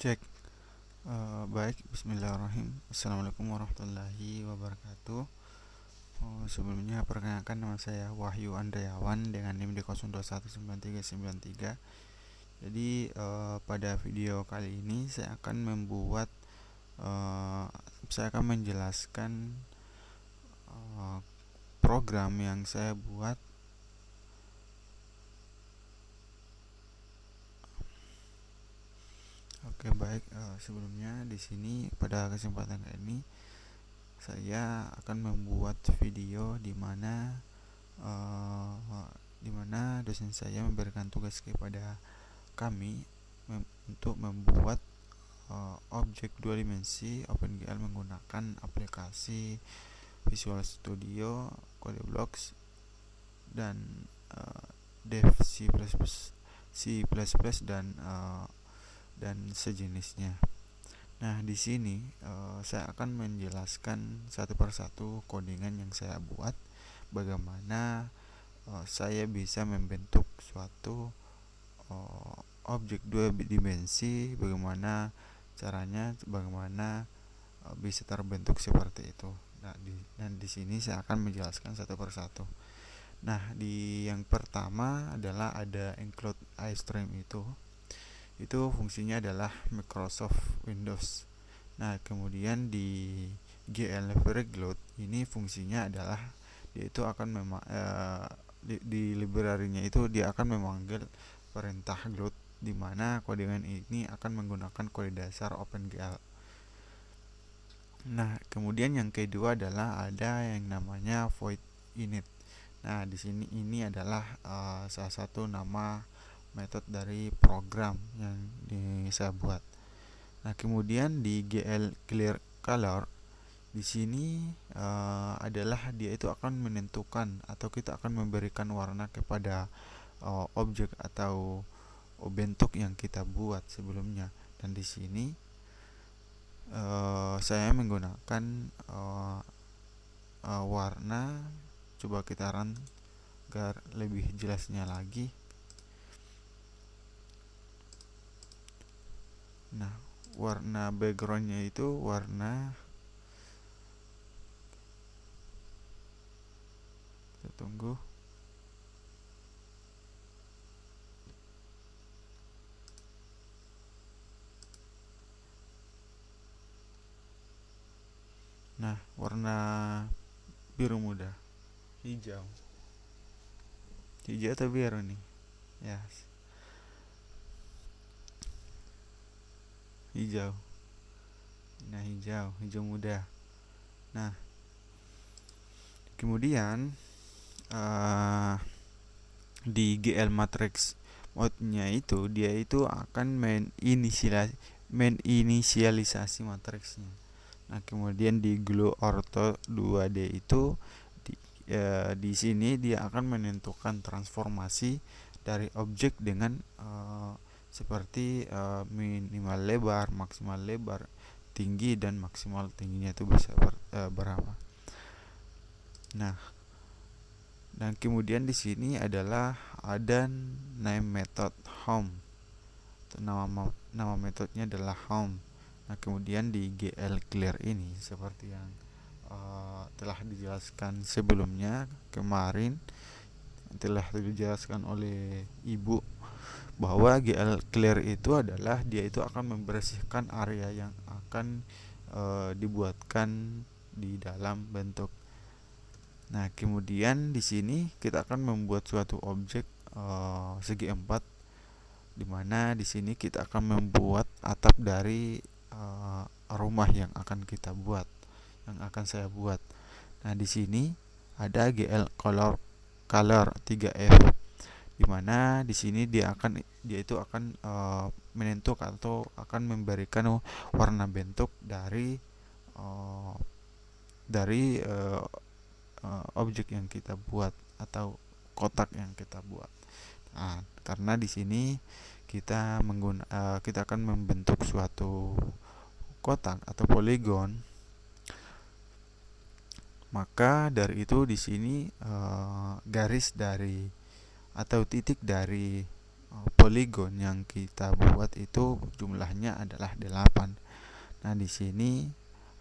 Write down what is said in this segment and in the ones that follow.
Cek. Baik, bismillahirrahmanirrahim. Assalamualaikum warahmatullahi wabarakatuh. Sebelumnya perkenalkan, nama saya Wahyu Andriawan dengan NIM di 02193993. Jadi pada video kali ini saya akan menjelaskan uh, program yang saya buat. Oke, baik. Sebelumnya di sini pada kesempatan kali ini saya akan membuat video di mana dosen saya memberikan tugas kepada kami untuk membuat objek dua dimensi OpenGL menggunakan aplikasi Visual Studio, CodeBlocks, dan Dev C++, dan sejenisnya. Nah, di sini saya akan menjelaskan satu persatu codingan yang saya buat, bagaimana saya bisa membentuk suatu objek dua dimensi, bagaimana caranya, bagaimana bisa terbentuk seperti itu. Nah, dan di sini saya akan menjelaskan satu persatu. Nah, di yang pertama adalah ada include iStream itu fungsinya adalah Microsoft Windows. Nah, kemudian di GL Gloat ini fungsinya adalah dia itu akan di library-nya itu dia akan memanggil perintah gloat, di mana codingan ini akan menggunakan kode dasar OpenGL. Nah, kemudian yang kedua adalah ada yang namanya void init. Nah, di sini ini adalah salah satu nama metode dari program yang saya buat. Nah, kemudian di GL clear color di sini adalah dia itu akan menentukan atau kita akan memberikan warna kepada objek atau bentuk yang kita buat sebelumnya. Dan di sini saya menggunakan warna, coba kita run agar lebih jelasnya lagi. Nah, warna backgroundnya itu warna, kita tunggu. Nah, warna biru muda, hijau atau biru nih ya, hijau. Nah, hijau muda. Nah, kemudian di GL matrix mode-nya itu dia itu akan menginisialisasi matriksnya. Nah, kemudian di Glow Ortho 2D itu di sini dia akan menentukan transformasi dari objek dengan seperti minimal lebar, maksimal lebar, tinggi, dan maksimal tingginya itu bisa berapa. Nah, dan kemudian di sini adalah ada name method home. Nama metodenya adalah home. Nah, kemudian di GL clear ini seperti yang telah dijelaskan sebelumnya kemarin, telah dijelaskan oleh Ibu, bahwa GL clear itu adalah dia itu akan membersihkan area yang akan dibuatkan di dalam bentuk. Nah, kemudian di sini kita akan membuat suatu objek segi empat, di mana di sini kita akan membuat atap dari rumah yang akan saya buat. Nah, di sini ada GL color 3F, di mana di sini dia itu akan menentukan atau akan memberikan warna bentuk dari uh, dari objek yang kita buat atau kotak yang kita buat. Nah, karena di sini kita akan membentuk suatu kotak atau poligon, maka dari itu di sini garis dari atau titik dari poligon yang kita buat itu jumlahnya adalah 8. Nah, di sini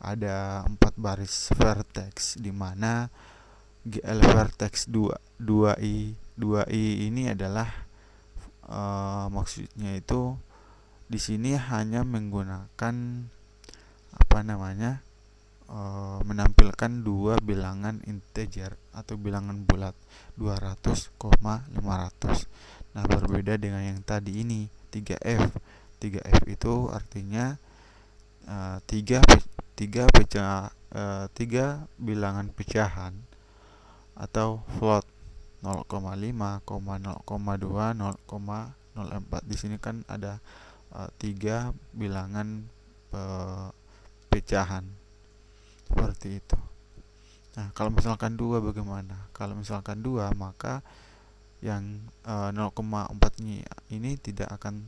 ada 4 baris vertex di mana GL vertex 2i ini adalah maksudnya itu di sini hanya menggunakan menampilkan dua bilangan integer atau bilangan bulat 200, 500. Nah, berbeda dengan yang tadi ini 3F. 3F itu artinya 3 bilangan pecahan atau float 0,5, 0,2, 0,04. Di sini kan ada 3 bilangan pecahan seperti itu. Nah, kalau misalkan 2 bagaimana? Kalau misalkan 2, maka yang 0,4 ini tidak akan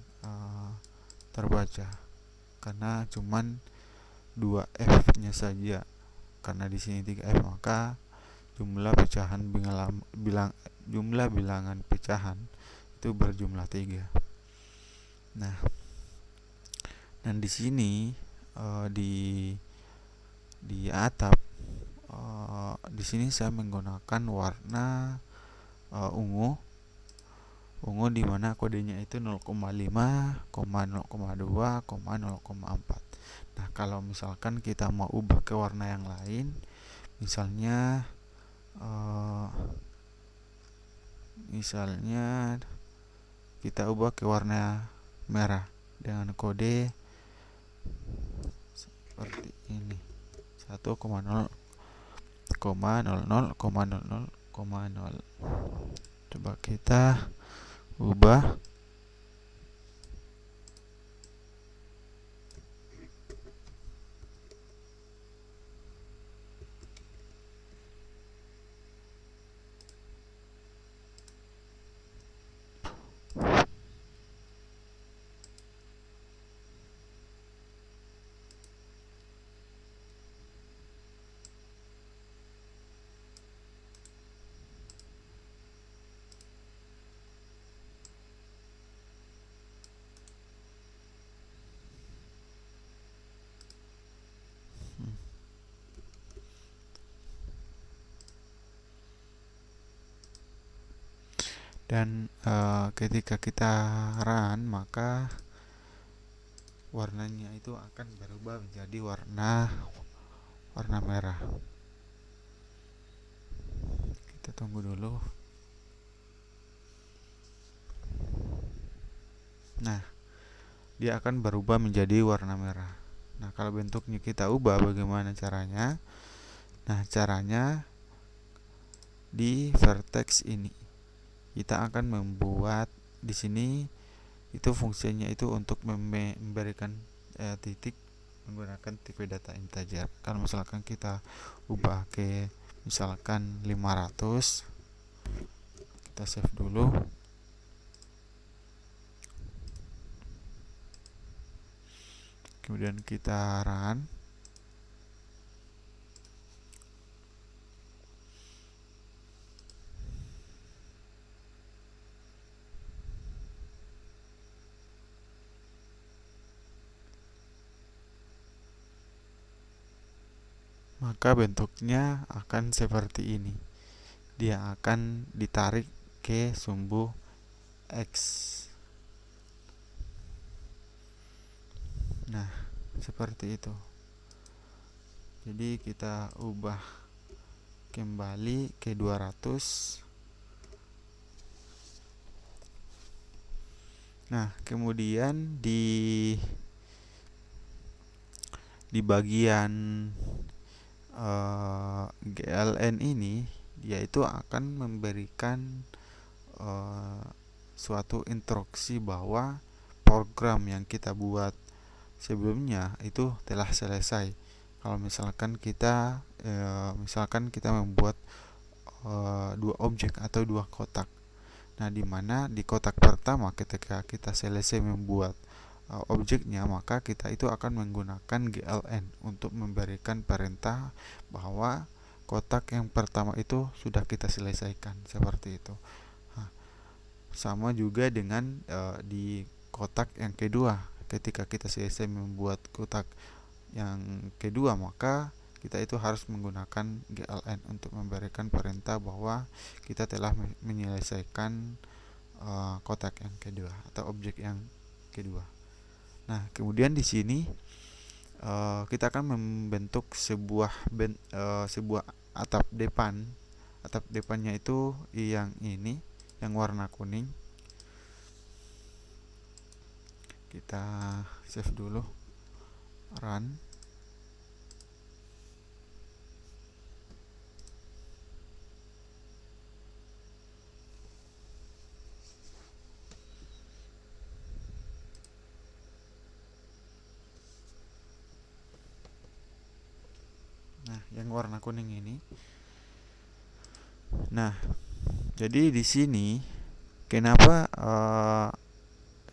terbaca karena cuman 2F-nya saja. Karena di sini 3F, maka jumlah bilangan pecahan itu berjumlah 3. Nah, dan di sini di atap di sini saya menggunakan warna ungu di mana kodenya itu 0,5, 0,2, 0,4. Nah, kalau misalkan kita mau ubah ke warna yang lain, misalnya kita ubah ke warna merah dengan kode seperti ini 1,0,00,000,0. Coba kita ubah. Dan ketika kita run, maka warnanya itu akan berubah menjadi warna merah. Kita tunggu dulu. Nah, dia akan berubah menjadi warna merah. Nah, kalau bentuknya kita ubah, bagaimana caranya? Nah, caranya di vertex ini kita akan membuat di sini itu fungsinya itu untuk memberikan titik menggunakan tipe data integer. Kalau misalkan kita ubah ke misalkan 500, kita save dulu. Kemudian kita run. Maka bentuknya akan seperti ini. Dia akan ditarik ke sumbu X. Nah, seperti itu. Jadi kita ubah kembali ke 200. Nah, kemudian di bagian GLN ini dia itu akan memberikan suatu instruksi bahwa program yang kita buat sebelumnya itu telah selesai. Kalau misalkan kita membuat dua objek atau dua kotak. Nah, di mana di kotak pertama ketika kita selesai membuat objeknya, maka kita itu akan menggunakan GLN untuk memberikan perintah bahwa kotak yang pertama itu sudah kita selesaikan, seperti itu. Nah, sama juga dengan di kotak yang kedua. Ketika kita selesai membuat kotak yang kedua, maka kita itu harus menggunakan GLN untuk memberikan perintah bahwa kita telah menyelesaikan kotak yang kedua atau objek yang kedua. Nah, kemudian di sini kita akan membentuk sebuah atap depan. Atap depannya itu yang ini, yang warna kuning. Kita save dulu, run. Nah, yang warna kuning ini. Nah, jadi di sini kenapa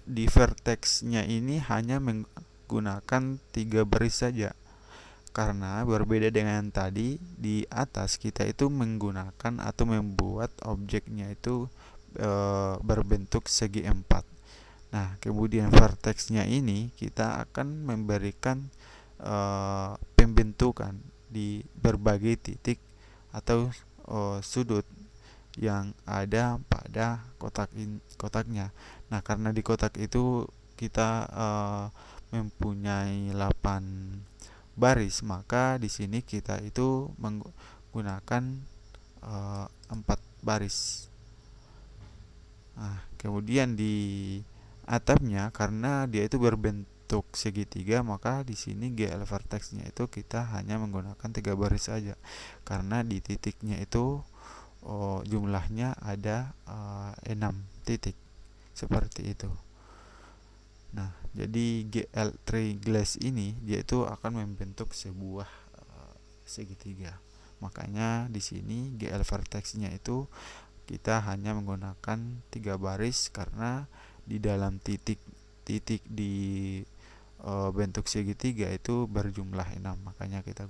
di vertexnya ini hanya menggunakan 3 baris saja? Karena berbeda dengan tadi, di atas kita itu menggunakan atau membuat objeknya itu berbentuk segi 4. Nah, kemudian vertexnya ini kita akan memberikan pembentukan di berbagai titik atau sudut yang ada pada kotaknya. Nah, karena di kotak itu kita mempunyai 8 baris, maka di sini kita itu menggunakan 4 baris. Nah, kemudian di atapnya, karena dia itu berbentuk segitiga, maka di sini GL vertexnya itu kita hanya menggunakan 3 baris saja, karena di titiknya itu jumlahnya ada 6 titik seperti itu. Nah, jadi GL3 glass ini dia itu akan membentuk sebuah segitiga. Makanya di sini GL vertexnya itu kita hanya menggunakan 3 baris, karena di dalam titik di bentuk segitiga itu berjumlah 6. Makanya kita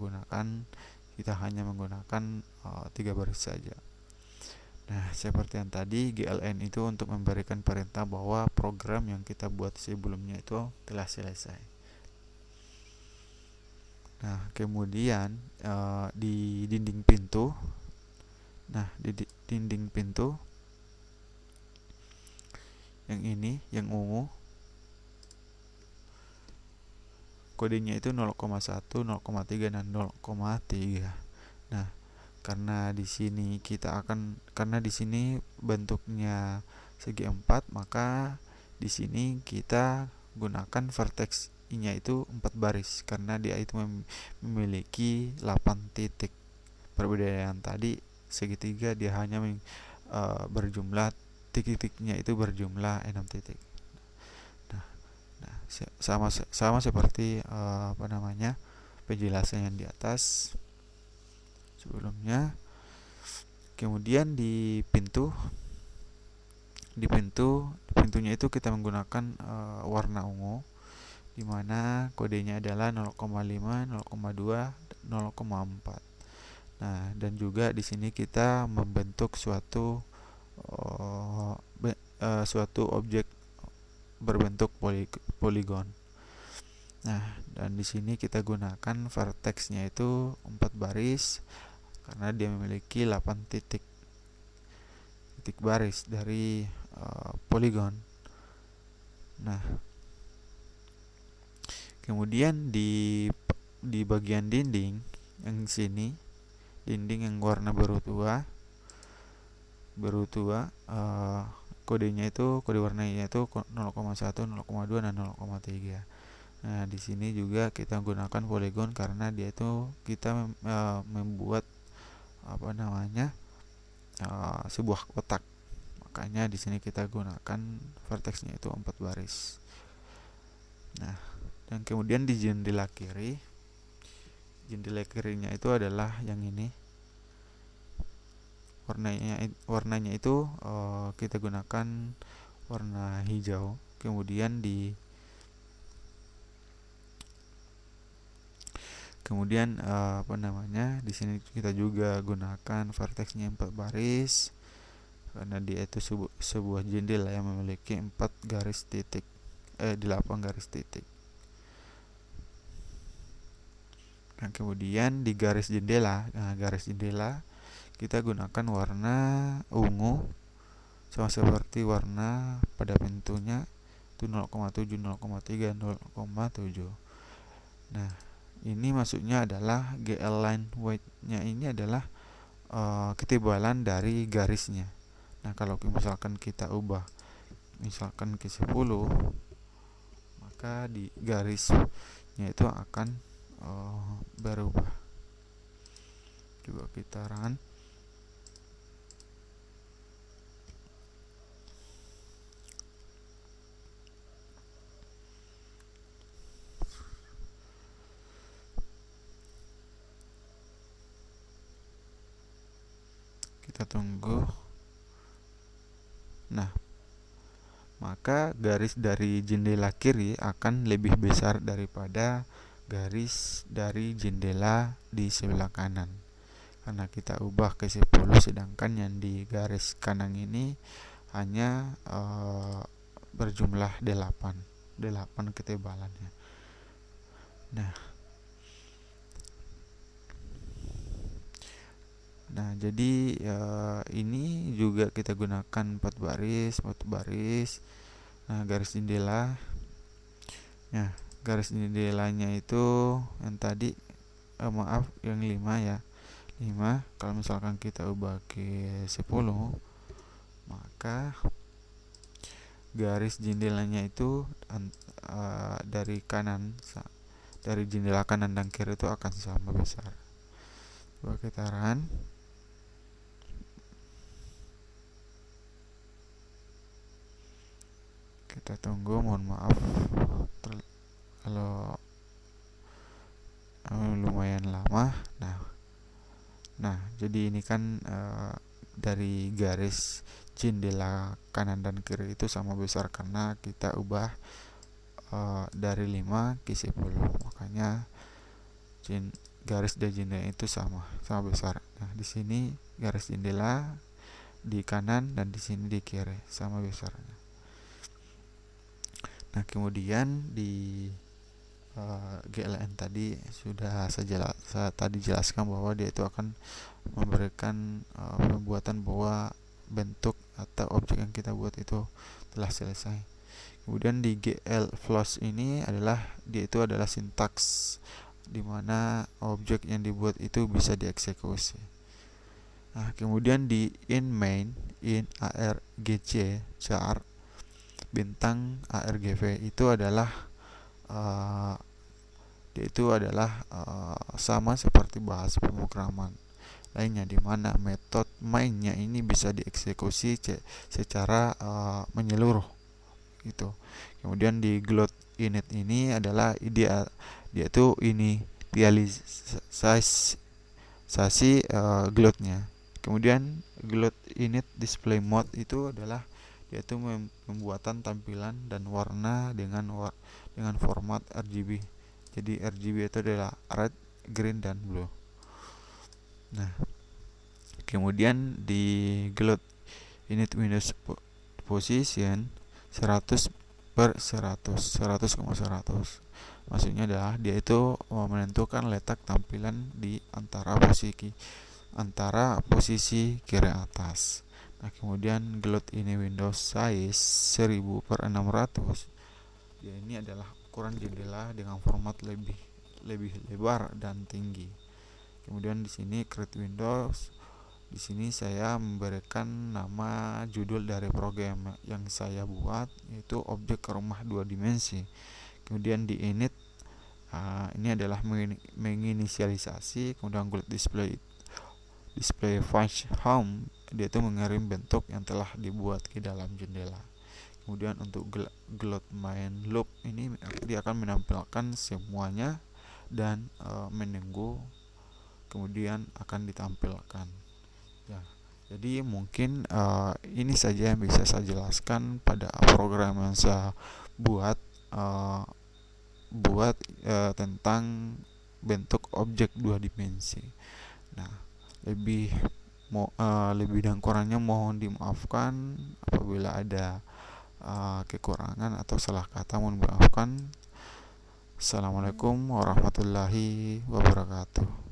hanya menggunakan 3 baris saja. Nah, seperti yang tadi, GLN itu untuk memberikan perintah bahwa program yang kita buat sebelumnya itu telah selesai. Nah, kemudian di dinding pintu. Nah, di dinding pintu yang ini, yang ungu, kodenya itu 0,1, 0,3 dan 0,3. Nah, karena di sini bentuknya segi 4, maka di sini kita gunakan vertex nya itu 4 baris, karena dia itu memiliki 8 titik. Berbeda dengan tadi segitiga, dia hanya berjumlah titik-titiknya itu berjumlah 6 titik. Nah, sama seperti penjelasan yang di atas sebelumnya. Kemudian pintunya itu kita menggunakan warna ungu, di mana kodenya adalah 0,5, 0,2, 0,4. Nah, dan juga di sini kita membentuk suatu objek berbentuk poligon. Nah, dan di sini kita gunakan vertexnya itu 4 baris, karena dia memiliki 8 titik baris dari poligon. Nah, kemudian di bagian dinding yang sini, dinding yang warna biru tua, kodenya itu, kode warnanya itu 0,1, 0,2 dan 0,3. Nah, di sini juga kita gunakan poligon, karena dia itu kita membuat sebuah kotak. Makanya di sini kita gunakan vertexnya itu 4 baris. Nah, dan kemudian di jendela kirinya itu adalah yang ini. Warnanya itu kita gunakan warna hijau. Kemudian di sini kita juga gunakan vertexnya 4 baris. karena dia itu sebuah jendela yang memiliki 8 garis titik. Nah, kemudian di garis jendela kita gunakan warna ungu sama seperti warna pada pintunya itu 0,7, 0,3, 0,7. Nah, ini maksudnya adalah GL line weight-nya ini adalah ketebalan dari garisnya. Nah, kalau misalkan kita ubah misalkan ke 10, maka di garisnya itu akan berubah. Coba kita run. Kita tunggu. Nah, maka garis dari jendela kiri akan lebih besar daripada garis dari jendela di sebelah kanan, karena kita ubah ke 10, sedangkan yang di garis kanan ini hanya berjumlah 8 ketebalannya. Nah, jadi ini juga kita gunakan 4 baris. Nah, garis jendela. Nah, garis jendelanya itu yang tadi yang 5 ya. 5. Kalau misalkan kita ubah ke 10, maka garis jendelanya itu dari jendela kanan dan kiri itu akan sama besar. Coba kita run. Kita tunggu, mohon maaf kalau lumayan lama. Nah, jadi ini kan dari garis jendela kanan dan kiri itu sama besar karena kita ubah dari 5 ke 10. Makanya garis dari jendela itu sama besar. Nah, di sini garis jendela di kanan dan di sini di kiri sama besarnya. Nah, kemudian di GLN tadi sudah saya tadi jelaskan bahwa dia itu akan memberikan pembuatan bahwa bentuk atau objek yang kita buat itu telah selesai. Kemudian di GL flows ini dia itu adalah sintaks di mana objek yang dibuat itu bisa dieksekusi. Nah, kemudian di in argc char bintang argv itu adalah sama seperti bahasa pemrograman lainnya, di mana metode mainnya ini bisa dieksekusi secara menyeluruh gitu. Kemudian di gloat init ini adalah dia itu inisialisasi gloatnya. Kemudian gloat init display mode itu adalah yaitu pembuatan tampilan dan warna dengan format RGB. Jadi RGB itu adalah red, green, dan blue. Nah, kemudian di gloat init Windows position 100 per 100,100. Maksudnya adalah dia itu menentukan letak tampilan di antara posisi kiri atas. Nah, kemudian gloat ini Windows size 1000 per 600. Ya, ini adalah ukuran jendela dengan format lebih lebar dan tinggi. Kemudian di sini create Windows. Di sini saya memberikan nama judul dari program yang saya buat, yaitu objek rumah 2 dimensi. Kemudian di init ini adalah menginisialisasi. Kemudian gloat display function home, dia itu mengirim bentuk yang telah dibuat ke dalam jendela. Kemudian untuk gloat main loop ini dia akan menampilkan semuanya dan menunggu kemudian akan ditampilkan ya. Jadi mungkin ini saja yang bisa saya jelaskan pada program yang saya buat tentang bentuk objek 2 dimensi. Nah, lebih Lebih dan kurangnya mohon dimaafkan. Apabila ada kekurangan atau salah kata, mohon dimaafkan. Assalamualaikum warahmatullahi wabarakatuh.